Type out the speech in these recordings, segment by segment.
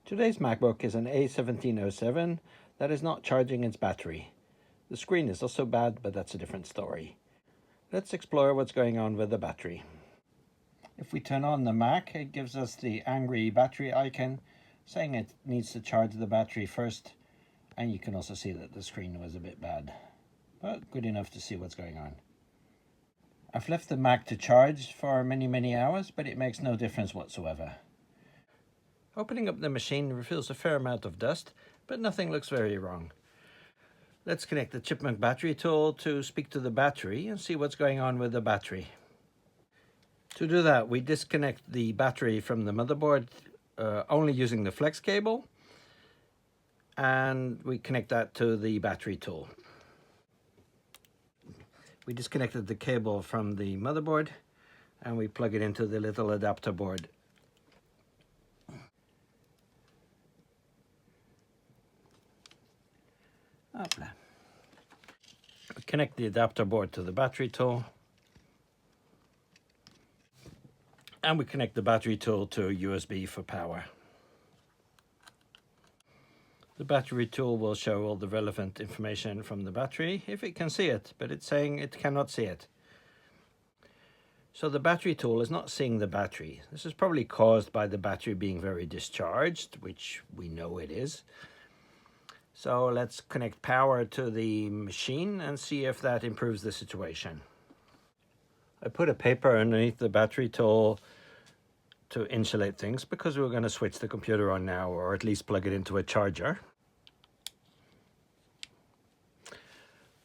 Today's MacBook is an A1707 that is not charging its battery. The screen is also bad, but that's a different story. Let's explore what's going on with the battery. If we turn on the Mac, it gives us the angry battery icon saying it needs to charge the battery first, and you can also see that the screen was a bit bad, but good enough to see what's going on. I've left the Mac to charge for many hours, but it makes no difference whatsoever. Opening up the machine reveals a fair amount of dust, but nothing looks very wrong. Let's connect the Chipmunk Battery Tool to speak to the battery and see what's going on with the battery. To do that, we disconnect the battery from the motherboard only using the flex cable, and we connect that to the battery tool. We disconnected the cable from the motherboard and we plug it into the little adapter board. We connect the adapter board to the battery tool, and we connect the battery tool to USB for power. The battery tool will show all the relevant information from the battery if it can see it, but it's saying it cannot see it. So the battery tool is not seeing the battery. This is probably caused by the battery being very discharged, which we know it is. So let's connect power to the machine and see if that improves the situation. I put a paper underneath the battery tool to insulate things because we're going to switch the computer on now, or at least plug it into a charger.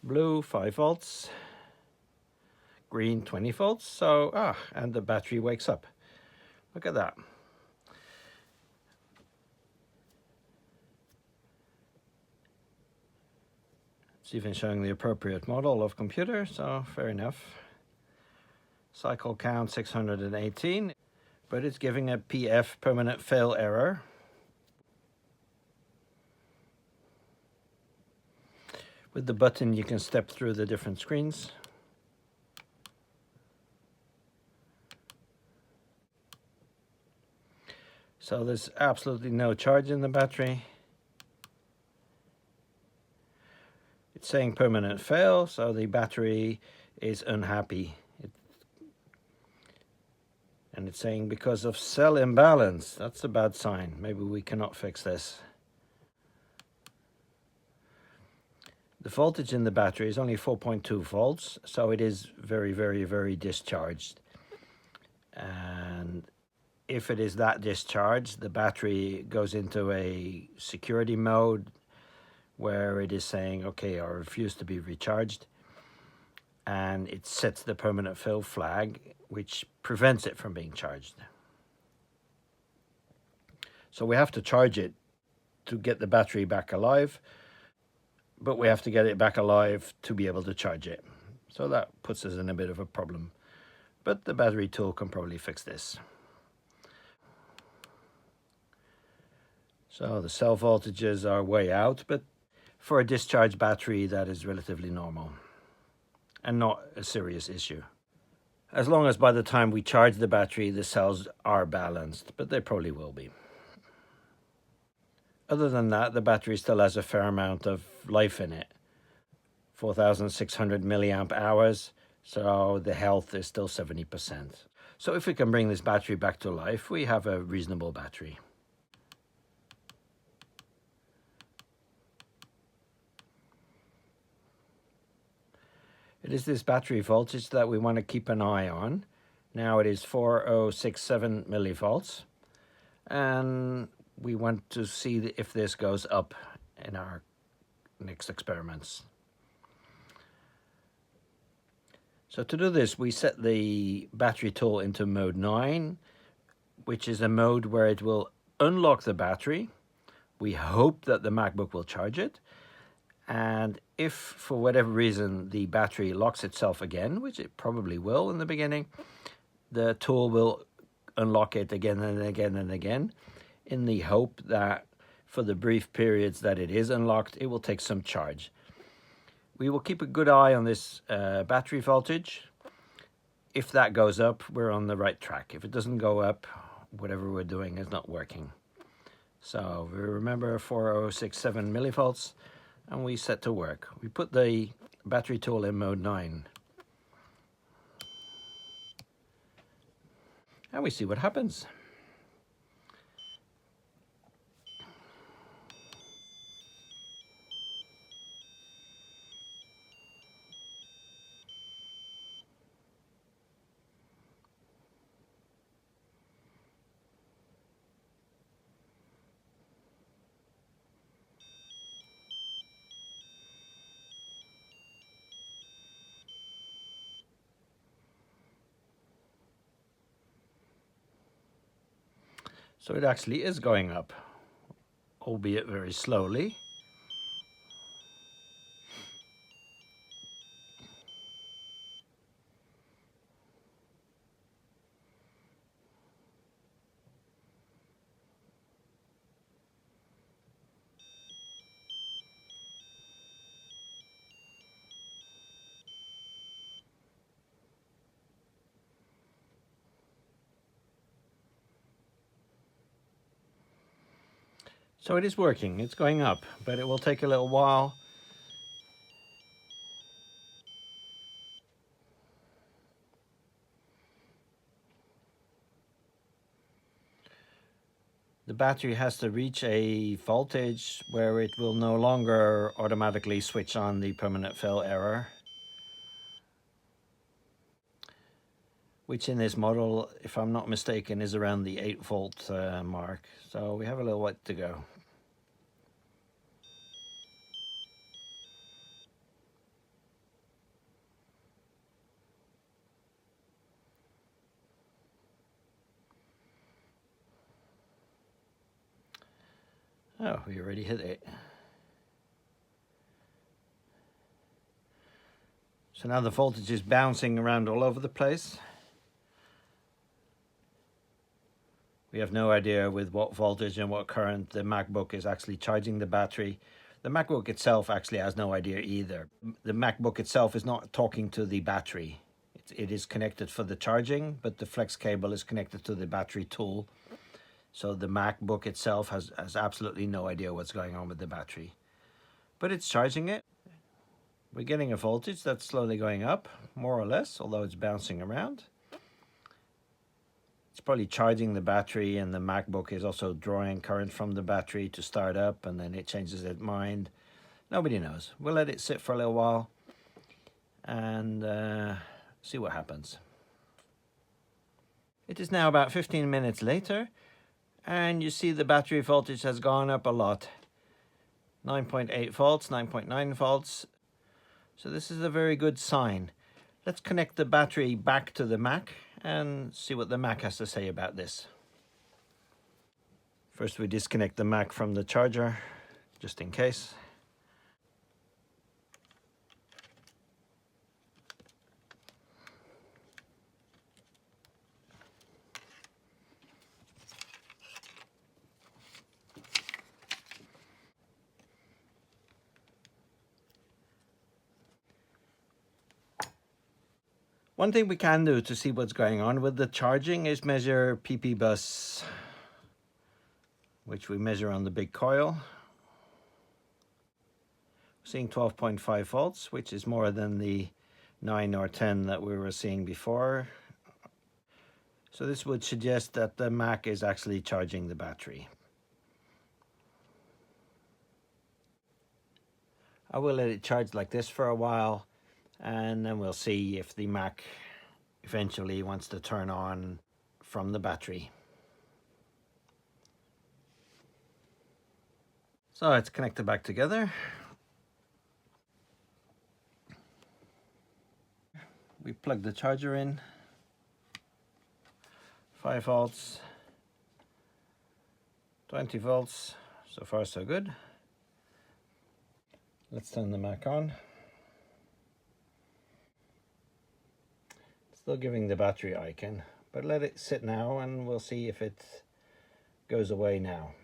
Blue 5 volts, green 20 volts. So, and the battery wakes up. Look at that. It's even showing the appropriate model of computer, so fair enough. Cycle count 618, but it's giving a PF, permanent fail error. With the button you can step through the different screens. So there's absolutely no charge in the battery. It's saying permanent fail, so the battery is unhappy. And it's saying because of cell imbalance. That's a bad sign. Maybe we cannot fix this. The voltage in the battery is only 4.2 volts, so it is very discharged. And if it is that discharged, the battery goes into a security mode where it is saying, okay, I refuse to be recharged, and it sets the permanent fail flag, which prevents it from being charged. So we have to charge it to get the battery back alive, but we have to get it back alive to be able to charge it. So that puts us in a bit of a problem, but the battery tool can probably fix this. So the cell voltages are way out, but for a discharged battery, that is relatively normal and not a serious issue. As long as by the time we charge the battery, the cells are balanced, but they probably will be. Other than that, the battery still has a fair amount of life in it. 4,600 milliamp hours, so the health is still 70%. So if we can bring this battery back to life, we have a reasonable battery. It is this battery voltage that we want to keep an eye on. Now it is 4067 millivolts, and we want to see if this goes up in our next experiments. So to do this, we set the battery tool into mode 9, which is a mode where it will unlock the battery. We hope that the MacBook will charge it. And if, for whatever reason, the battery locks itself again, which it probably will in the beginning, the tool will unlock it again and again and again, in the hope that for the brief periods that it is unlocked, it will take some charge. We will keep a good eye on this battery voltage. If that goes up, we're on the right track. If it doesn't go up, whatever we're doing is not working. So we remember 4067 millivolts, and we set to work. We put the battery tool in mode 9. And we see what happens. So it actually is going up, albeit very slowly. So it is working, it's going up, but it will take a little while. The battery has to reach a voltage where it will no longer automatically switch on the permanent fail error, which in this model, if I'm not mistaken, is around the 8-volt mark. So we have a little way to go. Oh, we already hit it. So now the voltage is bouncing around all over the place. We have no idea with what voltage and what current the MacBook is actually charging the battery. The MacBook itself actually has no idea either. The MacBook itself is not talking to the battery. It is connected for the charging, but the flex cable is connected to the battery tool. So the MacBook itself has absolutely no idea what's going on with the battery. But it's charging it. We're getting a voltage that's slowly going up, more or less, although it's bouncing around. It's probably charging the battery, and the MacBook is also drawing current from the battery to start up, and then it changes its mind. Nobody knows. We'll let it sit for a little while and see what happens. It is now about 15 minutes later, and you see the battery voltage has gone up a lot. 9.8 volts, 9.9 volts. So this is a very good sign. Let's connect the battery back to the Mac and see what the Mac has to say about this. First we disconnect the Mac from the charger, just in case. One thing we can do to see what's going on with the charging is measure PP bus, which we measure on the big coil. We're seeing 12.5 volts, which is more than the 9 or 10 that we were seeing before. So this would suggest that the Mac is actually charging the battery. I will let it charge like this for a while, and then we'll see if the Mac eventually wants to turn on from the battery. So it's connected back together. We plug the charger in. 5 volts, 20 volts, so far so good. Let's turn the Mac on. Still giving the battery icon, but let it sit now and we'll see if it goes away now.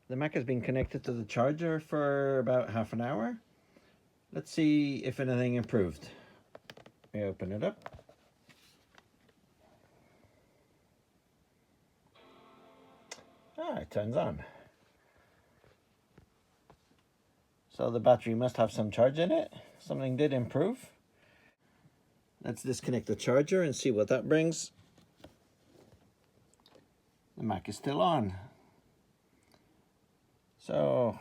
The Mac has been connected to the charger for about half an hour. Let's see if anything improved. We open it up. It turns on. So the battery must have some charge in it. Something did improve. Let's disconnect the charger and see what that brings. The Mac is still on. So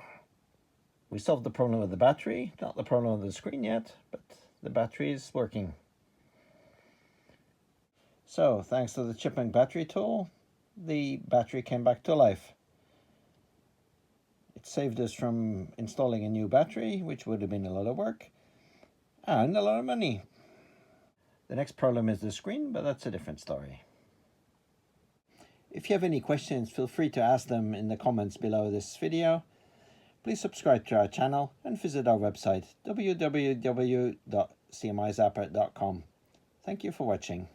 we solved the problem with the battery, not the problem with the screen yet, but the battery is working. So thanks to the Chipmunk Battery Tool, the battery came back to life. It saved us from installing a new battery, which would have been a lot of work and a lot of money. The next problem is the screen, but that's a different story. If you have any questions, feel free to ask them in the comments below this video. Please subscribe to our channel and visit our website www.cmizapper.com. Thank you for watching.